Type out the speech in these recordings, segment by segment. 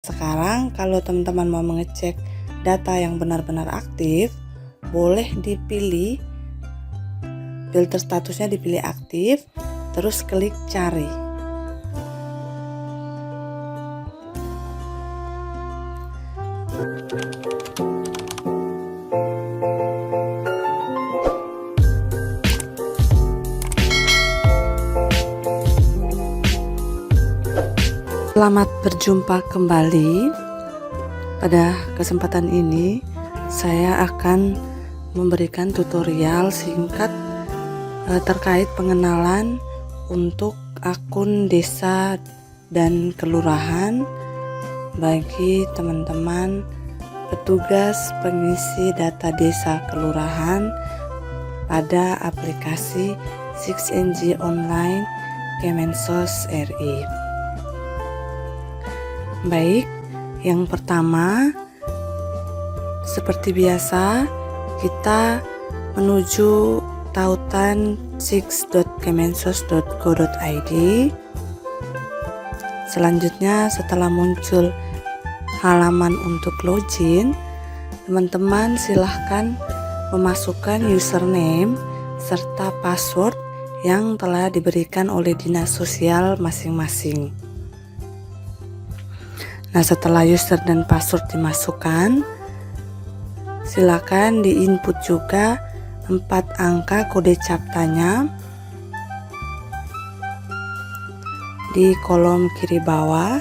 Sekarang kalau teman-teman mau mengecek data yang benar-benar aktif, boleh dipilih filter statusnya, dipilih aktif, terus klik cari. Selamat berjumpa kembali. Pada kesempatan ini saya akan memberikan tutorial singkat terkait pengenalan untuk akun desa dan kelurahan bagi teman-teman petugas pengisi data desa kelurahan pada aplikasi 6NG Online Kemensos RI. Baik, yang pertama, seperti biasa, kita menuju tautan 6.kemensos.go.id. Selanjutnya, setelah muncul halaman untuk login, teman-teman silahkan memasukkan username serta password yang telah diberikan oleh dinas sosial masing-masing. Nah, setelah user dan password dimasukkan, silakan diinput juga 4 angka kode CAPTCHA di kolom kiri bawah.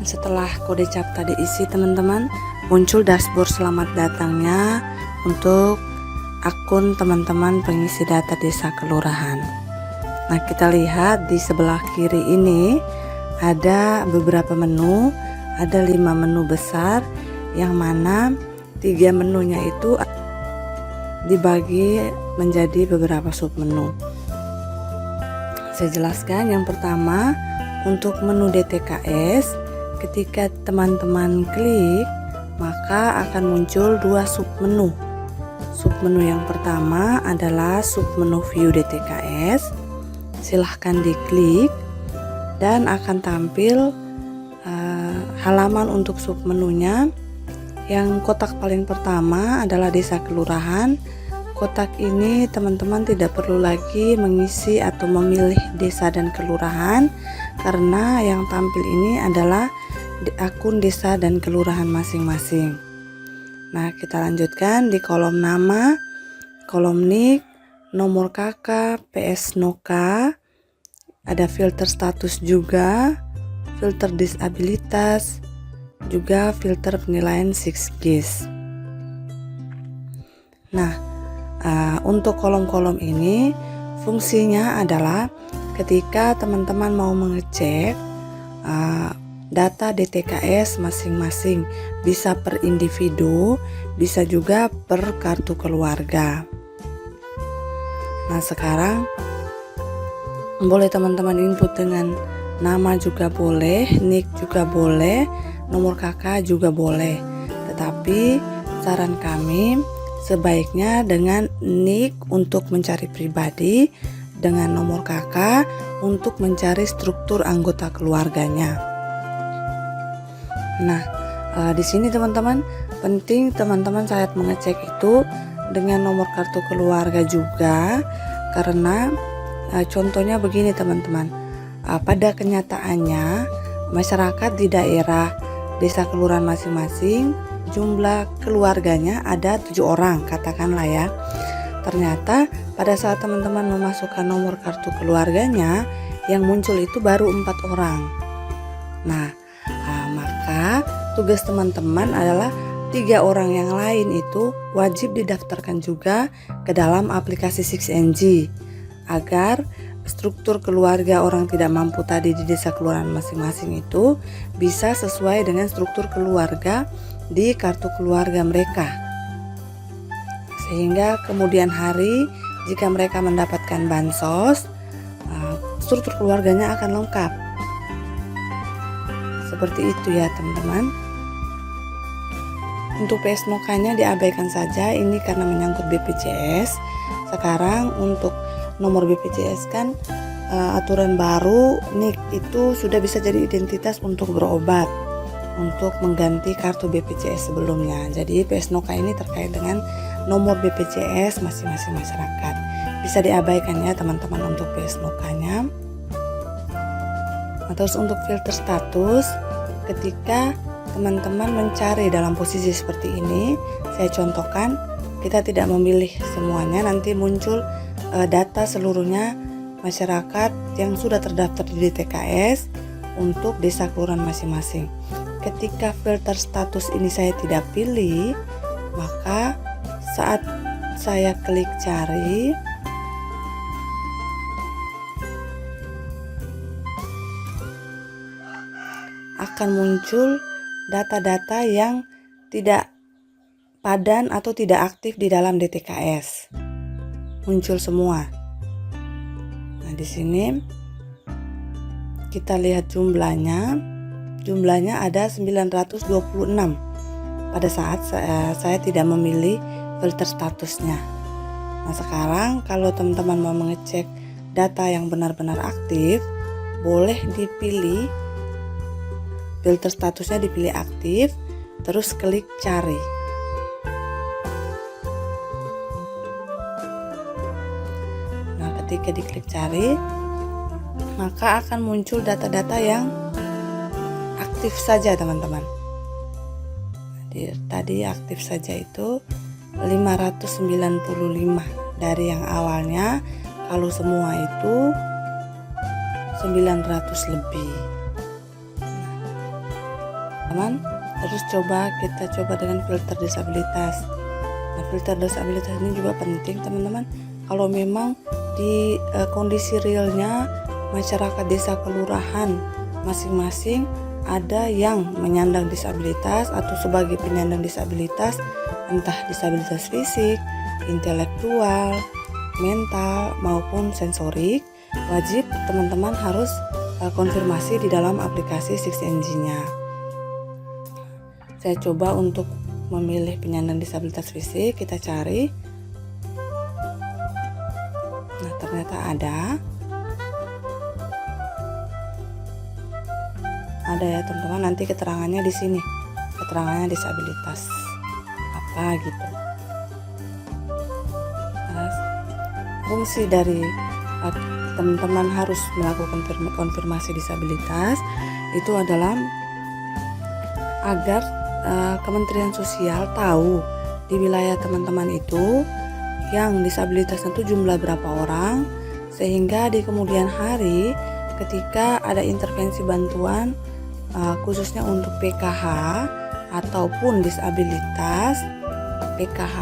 Setelah kode CAPTCHA diisi, teman-teman, muncul dashboard selamat datangnya untuk akun teman-teman pengisi data desa kelurahan. Nah, kita lihat di sebelah kiri ini ada beberapa menu. Ada 5 menu besar, yang mana 3 menunya itu dibagi menjadi beberapa submenu. Saya jelaskan. Yang pertama, untuk menu DTKS, ketika teman-teman klik maka akan muncul 2 submenu. Submenu yang pertama adalah submenu view DTKS. Silahkan diklik dan akan tampil halaman untuk submenunya. Yang kotak paling pertama adalah desa kelurahan. Kotak ini teman-teman tidak perlu lagi mengisi atau memilih desa dan kelurahan, karena yang tampil ini adalah akun desa dan kelurahan masing-masing. Nah, kita lanjutkan di kolom nama, kolom nik, nomor KK, PS NOKA, ada filter status juga, filter disabilitas, juga filter penilaian 6GIS. Nah, untuk kolom-kolom ini fungsinya adalah ketika teman-teman mau mengecek data DTKS masing-masing, bisa per individu, bisa juga per kartu keluarga. Nah, sekarang boleh teman-teman input dengan nama juga boleh, nik juga boleh, nomor KK juga boleh. Tetapi saran kami sebaiknya dengan nik untuk mencari pribadi, dengan nomor KK untuk mencari struktur anggota keluarganya. Nah, di sini teman-teman, penting teman-teman saat mengecek itu dengan nomor kartu keluarga juga, karena contohnya begini teman-teman. Pada kenyataannya masyarakat di daerah desa kelurahan masing-masing jumlah keluarganya ada 7 orang katakanlah ya. Ternyata pada saat teman-teman memasukkan nomor kartu keluarganya, yang muncul itu baru 4 orang. Nah, maka tugas teman-teman adalah 3 orang yang lain itu wajib didaftarkan juga ke dalam aplikasi 6NG agar struktur keluarga orang tidak mampu tadi di desa kelurahan masing-masing itu bisa sesuai dengan struktur keluarga di kartu keluarga mereka, sehingga kemudian hari jika mereka mendapatkan bansos, struktur keluarganya akan lengkap. Seperti itu ya teman-teman. Untuk PS NOKA-nya diabaikan saja, ini karena menyangkut BPJS. Sekarang untuk nomor BPJS kan aturan baru, NIK itu sudah bisa jadi identitas untuk berobat. untuk mengganti kartu BPJS sebelumnya. Jadi PSNOKA ini terkait dengan nomor BPJS masing-masing masyarakat. Bisa diabaikan ya teman-teman untuk PSNOKA-nya. Nah, terus untuk filter status, ketika teman-teman mencari dalam posisi seperti ini, saya contohkan, kita tidak memilih semuanya, nanti muncul data seluruhnya masyarakat yang sudah terdaftar di DTKS untuk desa kelurahan masing-masing. Ketika filter status ini saya tidak pilih, maka saat saya klik cari, akan muncul data-data yang tidak padan atau tidak aktif di dalam DTKS. Muncul semua. Nah, di sini kita lihat jumlahnya ada 926 pada saat saya tidak memilih filter statusnya. Nah, sekarang kalau teman-teman mau mengecek data yang benar-benar aktif, boleh dipilih filter statusnya, dipilih aktif, terus klik cari. Nah, ketika diklik cari, maka akan muncul data-data yang aktif saja teman-teman. Tadi aktif saja itu 595 dari yang awalnya, kalau semua itu 900 lebih. Teman, terus kita coba dengan filter disabilitas. Nah, filter disabilitas ini juga penting teman-teman. Kalau memang di kondisi realnya masyarakat desa kelurahan masing-masing ada yang menyandang disabilitas atau sebagai penyandang disabilitas, entah disabilitas fisik, intelektual, mental maupun sensorik, wajib teman-teman harus konfirmasi di dalam aplikasi 6NG-nya. Saya coba untuk memilih penyandang disabilitas fisik, kita cari. Nah, ternyata ada ya teman-teman, nanti keterangannya di sini, keterangannya disabilitas apa gitu. Nah, fungsi dari teman-teman harus melakukan konfirmasi disabilitas itu adalah agar Kementerian Sosial tahu di wilayah teman-teman itu yang disabilitasnya itu jumlah berapa orang, sehingga di kemudian hari ketika ada intervensi bantuan khususnya untuk PKH ataupun disabilitas, PKH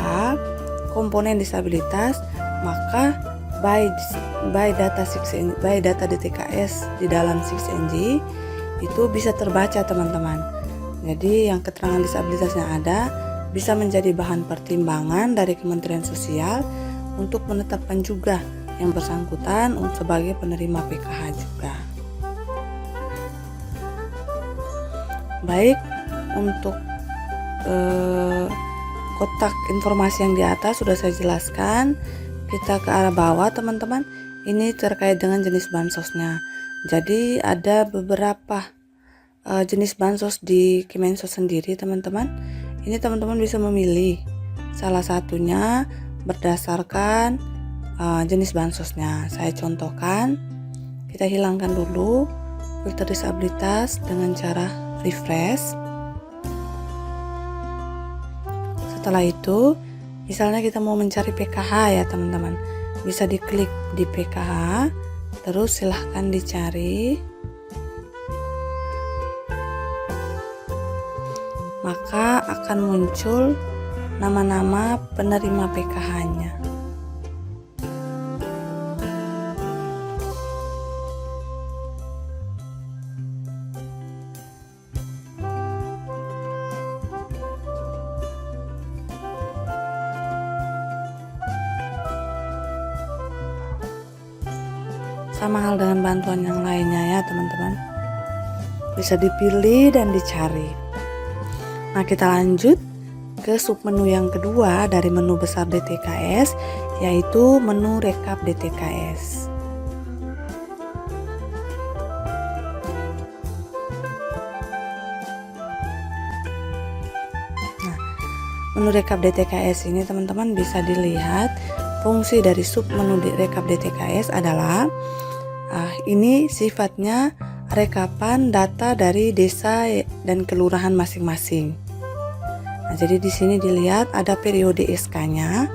komponen disabilitas, maka by data DTKS di dalam 6NG itu bisa terbaca teman-teman. Jadi yang keterangan disabilitasnya ada bisa menjadi bahan pertimbangan dari Kementerian Sosial untuk menetapkan juga yang bersangkutan sebagai penerima PKH juga. Baik, untuk kotak informasi yang di atas sudah saya jelaskan. Kita ke arah bawah teman-teman, ini terkait dengan jenis bansosnya. Jadi ada beberapa jenis bansos di Kemensos sendiri teman-teman. Ini teman-teman bisa memilih salah satunya berdasarkan jenis bansosnya. Saya contohkan, kita hilangkan dulu filter disabilitas dengan cara refresh. Setelah itu, misalnya kita mau mencari PKH ya teman-teman, bisa diklik di PKH, terus silahkan dicari. Maka akan muncul nama-nama penerima PKH-nya. Sama hal dengan bantuan yang lainnya ya teman-teman, bisa dipilih dan dicari. Nah, kita lanjut ke submenu yang kedua dari menu besar DTKS, yaitu menu rekap DTKS. menu rekap DTKS ini teman-teman bisa dilihat fungsi dari sub menu rekap DTKS adalah ini sifatnya rekapan data dari desa dan kelurahan masing-masing. Nah, jadi di sini dilihat ada periode SK-nya.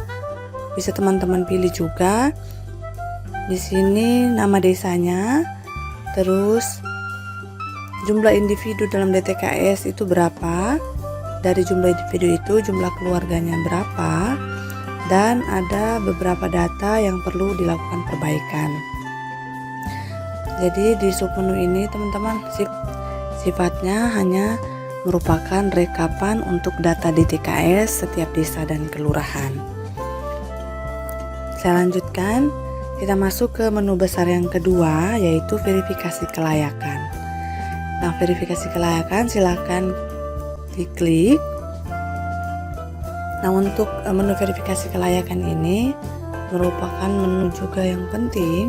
Bisa teman-teman pilih juga. Di sini nama desanya, terus jumlah individu dalam DTKS itu berapa. Dari jumlah individu itu jumlah keluarganya berapa, dan ada beberapa data yang perlu dilakukan perbaikan. Jadi di submenu ini teman-teman sifatnya hanya merupakan rekapan untuk data DTKS setiap desa dan kelurahan. Saya lanjutkan, kita masuk ke menu besar yang kedua, yaitu verifikasi kelayakan. Nah, verifikasi kelayakan silakan diklik. Nah, untuk menu verifikasi kelayakan ini merupakan menu juga yang penting,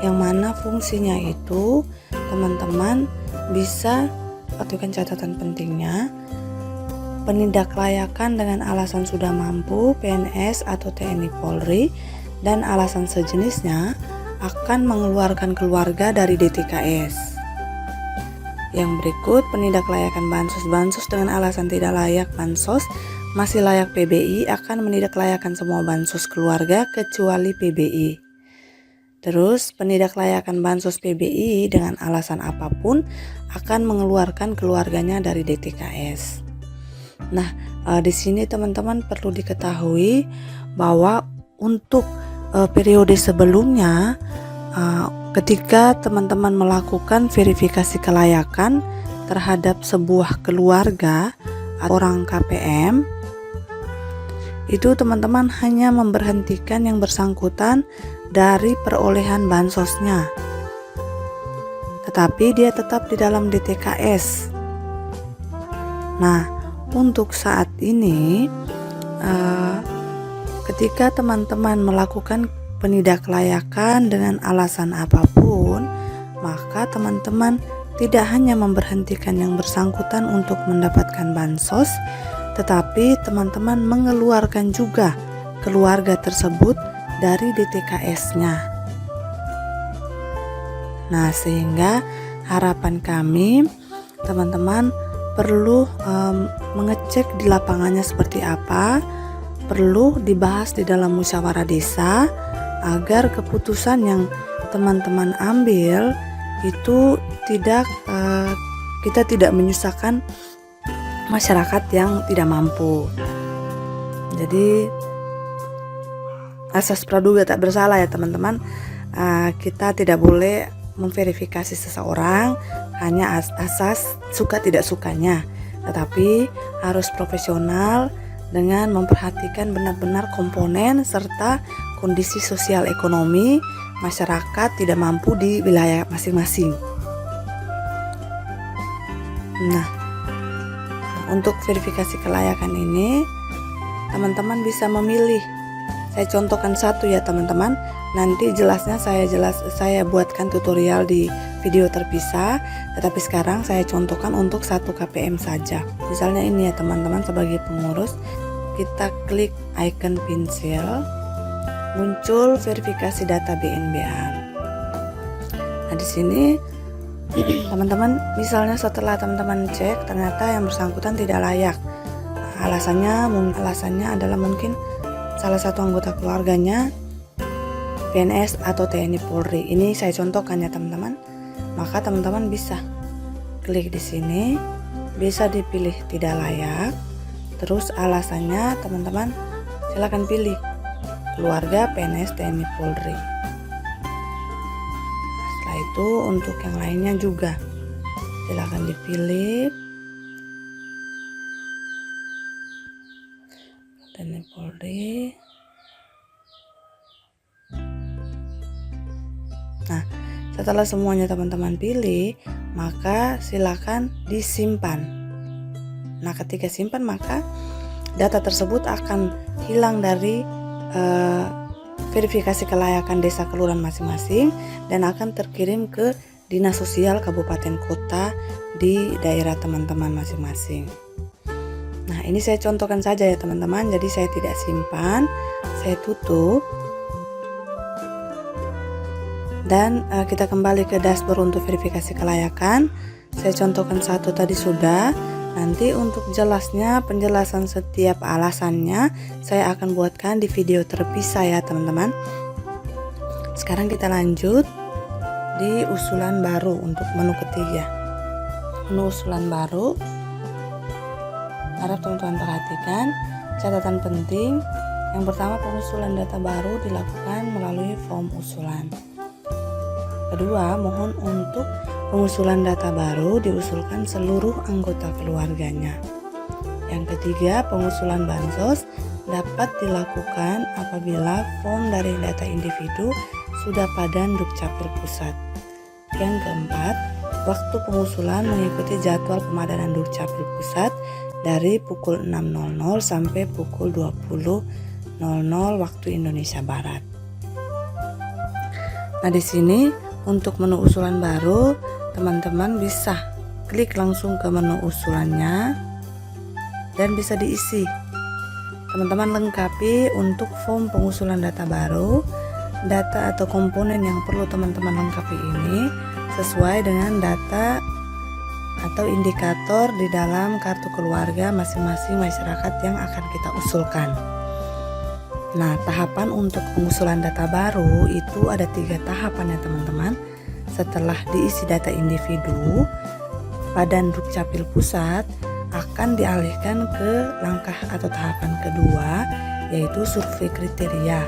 yang mana fungsinya itu teman-teman bisa lakukan catatan pentingnya. Penindaklayakan dengan alasan sudah mampu PNS atau TNI Polri dan alasan sejenisnya akan mengeluarkan keluarga dari DTKS. Yang berikut, penindaklayakan bansos dengan alasan tidak layak bansos masih layak PBI akan menindaklayakan semua bansos keluarga kecuali PBI. Terus, penindaklayakan bansos PBI dengan alasan apapun akan mengeluarkan keluarganya dari DTKS. Nah, di sini teman-teman perlu diketahui bahwa untuk periode sebelumnya, ketika teman-teman melakukan verifikasi kelayakan terhadap sebuah keluarga atau orang KPM, itu teman-teman hanya memberhentikan yang bersangkutan dari perolehan bansosnya, tetapi dia tetap di dalam DTKS. Nah, untuk saat ini ketika teman-teman melakukan penindaklayakan dengan alasan apapun, maka teman-teman tidak hanya memberhentikan yang bersangkutan untuk mendapatkan bansos, tetapi teman-teman mengeluarkan juga keluarga tersebut dari DTKS-nya. Nah, sehingga harapan kami teman-teman perlu mengecek di lapangannya seperti apa, perlu dibahas di dalam musyawarah desa agar keputusan yang teman-teman ambil itu kita tidak menyusahkan masyarakat yang tidak mampu. Jadi asas praduga tak bersalah ya teman-teman. Kita tidak boleh memverifikasi seseorang hanya asas suka tidak sukanya, tetapi harus profesional dengan memperhatikan benar-benar komponen serta kondisi sosial ekonomi masyarakat tidak mampu di wilayah masing-masing. Nah, untuk verifikasi kelayakan ini teman-teman bisa memilih. Saya contohkan satu ya teman-teman. Nanti jelasnya saya buatkan tutorial di video terpisah, tetapi sekarang saya contohkan untuk satu KPM saja. Misalnya ini ya teman-teman, sebagai pengurus kita klik icon pensil, muncul verifikasi data BNBA. Nah, di sini teman-teman misalnya setelah teman-teman cek ternyata yang bersangkutan tidak layak. Alasannya adalah mungkin salah satu anggota keluarganya PNS atau TNI Polri. Ini saya contohkan ya teman-teman. Maka teman-teman bisa klik di sini, bisa dipilih tidak layak. Terus alasannya teman-teman silakan pilih keluarga PNS TNI Polri. Setelah itu untuk yang lainnya juga silakan dipilih TNI Polri. Nah, setelah semuanya teman-teman pilih, maka silakan disimpan. Nah, ketika simpan maka data tersebut akan hilang dari verifikasi kelayakan desa kelurahan masing-masing dan akan terkirim ke Dinas Sosial Kabupaten Kota di daerah teman-teman masing-masing. Nah, ini saya contohkan saja ya teman-teman, jadi saya tidak simpan, saya tutup. Dan kita kembali ke dashboard untuk verifikasi kelayakan. Saya contohkan satu tadi sudah. Nanti untuk jelasnya, penjelasan setiap alasannya saya akan buatkan di video terpisah ya teman-teman. Sekarang kita lanjut di usulan baru untuk menu ketiga. Menu usulan baru, harap teman-teman perhatikan catatan penting. Yang pertama, pengusulan data baru dilakukan melalui form usulan. Kedua, mohon untuk pengusulan data baru diusulkan seluruh anggota keluarganya. Yang ketiga, pengusulan bansos dapat dilakukan apabila form dari data individu sudah padan Dukcapil Pusat. Yang keempat, waktu pengusulan mengikuti jadwal pemadanan Dukcapil Pusat dari pukul 6.00 sampai pukul 20.00 waktu Indonesia Barat. Nah, di sini untuk menu usulan baru, teman-teman bisa klik langsung ke menu usulannya dan bisa diisi. Teman-teman lengkapi untuk form pengusulan data baru. Data atau komponen yang perlu teman-teman lengkapi ini sesuai dengan data atau indikator di dalam kartu keluarga masing-masing masyarakat yang akan kita usulkan. Nah, tahapan untuk pengusulan data baru itu ada 3 tahapan ya teman-teman. Setelah diisi data individu, Badan Dukcapil Pusat akan dialihkan ke langkah atau tahapan kedua, yaitu survei kriteria.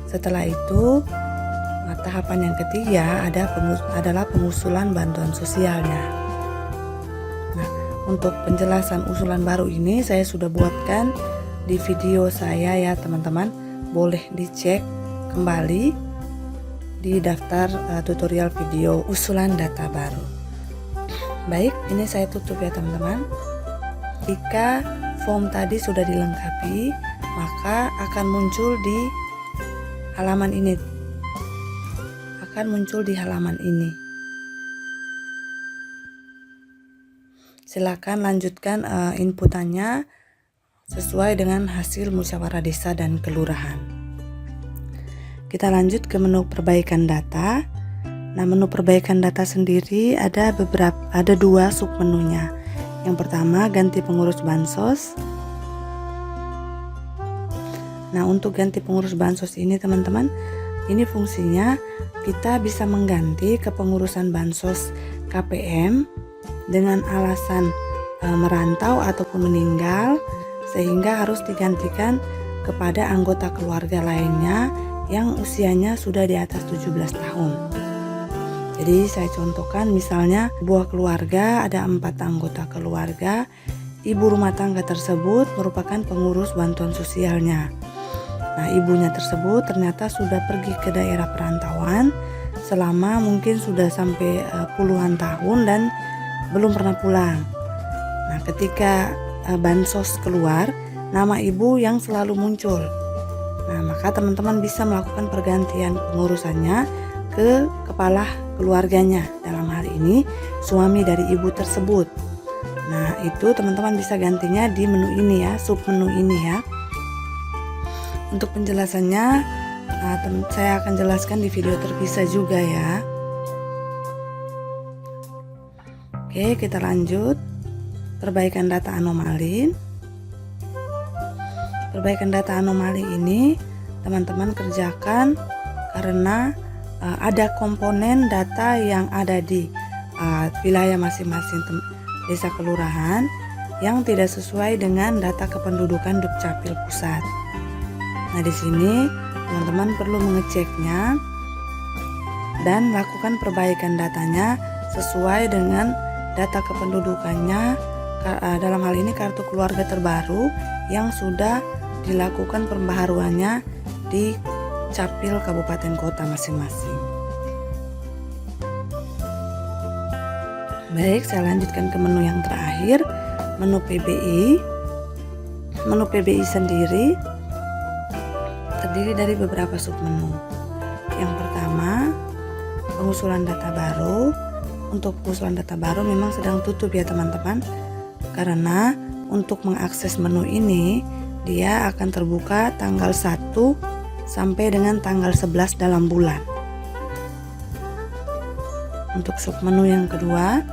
Setelah itu, tahapan yang ketiga adalah pengusulan bantuan sosialnya. Nah, untuk penjelasan usulan baru ini saya sudah buatkan di video saya ya teman-teman. Boleh dicek kembali di daftar tutorial video usulan data baru. Baik, ini saya tutup ya teman-teman. Jika form tadi sudah dilengkapi, maka akan muncul di halaman ini. Silakan lanjutkan inputannya sesuai dengan hasil musyawarah desa dan kelurahan. Kita lanjut ke menu perbaikan data. Nah, menu perbaikan data sendiri ada 2 sub menunya. Yang pertama, ganti pengurus bansos. Nah, untuk ganti pengurus bansos ini teman-teman, ini fungsinya kita bisa mengganti kepengurusan bansos KPM dengan alasan merantau ataupun meninggal, sehingga harus digantikan kepada anggota keluarga lainnya yang usianya sudah di atas 17 tahun. Jadi saya contohkan, misalnya sebuah keluarga ada 4 anggota keluarga, ibu rumah tangga tersebut merupakan pengurus bantuan sosialnya. Nah, ibunya tersebut ternyata sudah pergi ke daerah perantauan selama mungkin sudah sampai puluhan tahun dan belum pernah pulang. Nah, ketika bansos keluar, nama ibu yang selalu muncul. Nah, maka teman-teman bisa melakukan pergantian pengurusannya ke kepala keluarganya. Dalam hal ini suami dari ibu tersebut. Nah, itu teman-teman bisa gantinya di menu ini ya, sub menu ini ya. Untuk penjelasannya saya akan jelaskan di video terpisah juga ya. Oke, kita lanjut. Perbaikan data anomali. Perbaikan data anomali ini teman-teman kerjakan karena ada komponen data yang ada di wilayah masing-masing desa kelurahan yang tidak sesuai dengan data kependudukan Dukcapil Pusat. Nah, di sini teman-teman perlu mengeceknya dan lakukan perbaikan datanya sesuai dengan data kependudukannya, dalam hal ini kartu keluarga terbaru yang sudah dilakukan pembaharuannya di Capil kabupaten kota masing-masing. Baik, saya lanjutkan ke menu yang terakhir, menu PBI. Menu PBI sendiri terdiri dari beberapa submenu. Yang pertama, pengusulan data baru. Untuk pengusulan data baru memang sedang tutup ya teman-teman, karena untuk mengakses menu ini, dia akan terbuka tanggal 1 sampai dengan tanggal 11 dalam bulan. Untuk submenu yang kedua,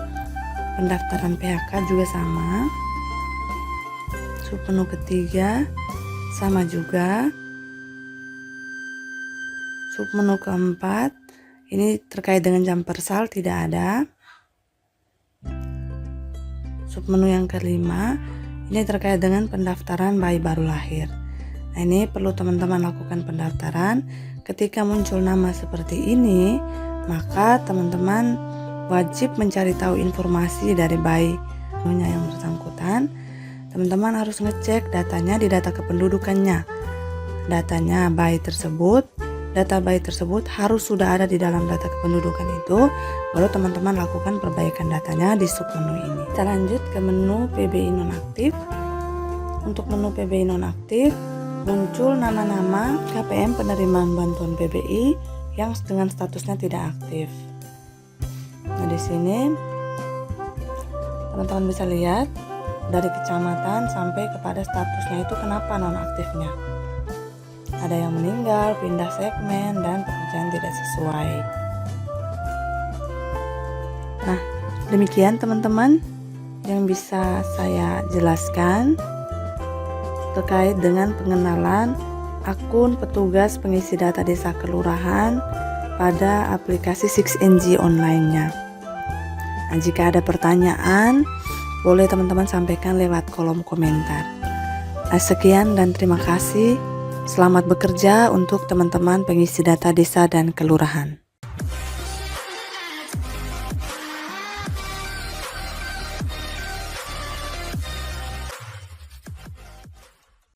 pendaftaran PHK juga sama. Submenu ketiga sama juga. Submenu keempat ini terkait dengan jam persal tidak ada. Submenu yang kelima ini terkait dengan pendaftaran bayi baru lahir. Nah, ini perlu teman-teman lakukan pendaftaran. Ketika muncul nama seperti ini, maka teman-teman wajib mencari tahu informasi dari bayi yang bersangkutan. Teman-teman harus ngecek datanya di data kependudukannya. Data bayi tersebut harus sudah ada di dalam data kependudukan itu, baru teman-teman lakukan perbaikan datanya di submenu ini. Kita lanjut ke menu PBI nonaktif. Untuk menu PBI nonaktif, muncul nama-nama KPM penerimaan bantuan PBI yang dengan statusnya tidak aktif. Nah, di sini teman-teman bisa lihat dari kecamatan sampai kepada statusnya itu kenapa nonaktifnya. Ada yang meninggal, pindah segmen, dan pekerjaan tidak sesuai. Nah, demikian teman-teman yang bisa saya jelaskan terkait dengan pengenalan akun petugas pengisi data desa kelurahan pada aplikasi 6NG online-nya. Nah, jika ada pertanyaan, boleh teman-teman sampaikan lewat kolom komentar. Nah, sekian dan terima kasih. Selamat bekerja untuk teman-teman pengisi data desa dan kelurahan.